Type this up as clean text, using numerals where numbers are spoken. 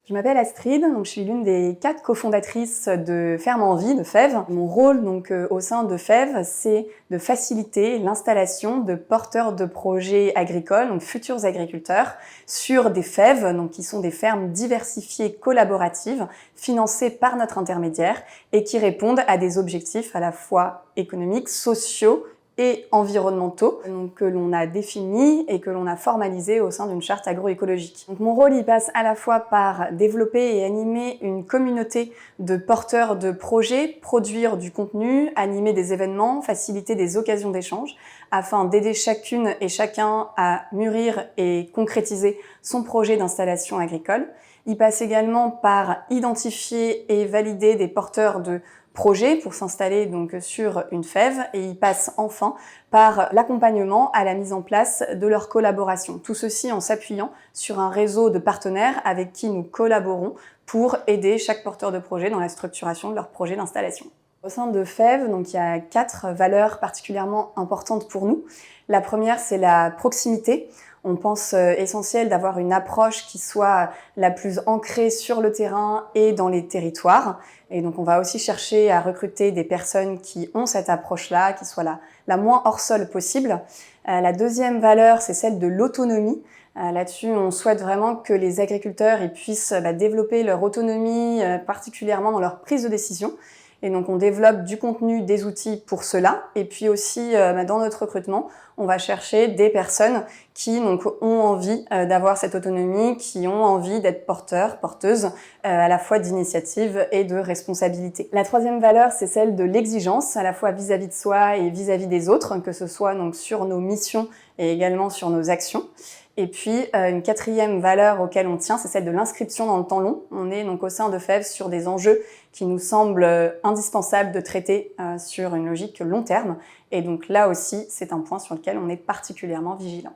Je m'appelle Astrid, donc je suis l'une des 4 cofondatrices de Ferme en Vie, de FEV. Mon rôle au sein de FEV, c'est de faciliter l'installation de porteurs de projets agricoles, donc futurs agriculteurs, sur des FEV, donc qui sont des fermes diversifiées collaboratives, financées par notre intermédiaire et qui répondent à des objectifs à la fois économiques, sociaux et environnementaux que l'on a définis et que l'on a formalisés au sein d'une charte agroécologique. Donc mon rôle il passe à la fois par développer et animer une communauté de porteurs de projets, produire du contenu, animer des événements, faciliter des occasions d'échange afin d'aider chacune et chacun à mûrir et concrétiser son projet d'installation agricole. Il passe également par identifier et valider des porteurs de projets pour s'installer donc sur une FEV, et il passe enfin par l'accompagnement à la mise en place de leur collaboration. Tout ceci en s'appuyant sur un réseau de partenaires avec qui nous collaborons pour aider chaque porteur de projet dans la structuration de leur projet d'installation. Au sein de FEV, donc, il y a 4 valeurs particulièrement importantes pour nous. La première, c'est la proximité. On pense essentiel d'avoir une approche qui soit la plus ancrée sur le terrain et dans les territoires. Et donc, on va aussi chercher à recruter des personnes qui ont cette approche-là, qui soit la moins hors sol possible. La deuxième valeur, c'est celle de l'autonomie. Là-dessus, on souhaite vraiment que les agriculteurs puissent développer leur autonomie, particulièrement dans leur prise de décision. Et donc, on développe du contenu, des outils pour cela. Et puis aussi, dans notre recrutement, on va chercher des personnes qui ont envie d'avoir cette autonomie, qui ont envie d'être porteurs, porteuses, à la fois d'initiative et de responsabilité. La troisième valeur, c'est celle de l'exigence, à la fois vis-à-vis de soi et vis-à-vis des autres, que ce soit sur nos missions et également sur nos actions. Et puis, une quatrième valeur auquel on tient, c'est celle de l'inscription dans le temps long. On est au sein de FEV sur des enjeux qui nous semblent indispensables de traiter sur une logique long terme. Et donc là aussi, c'est un point sur lequel on est particulièrement vigilant.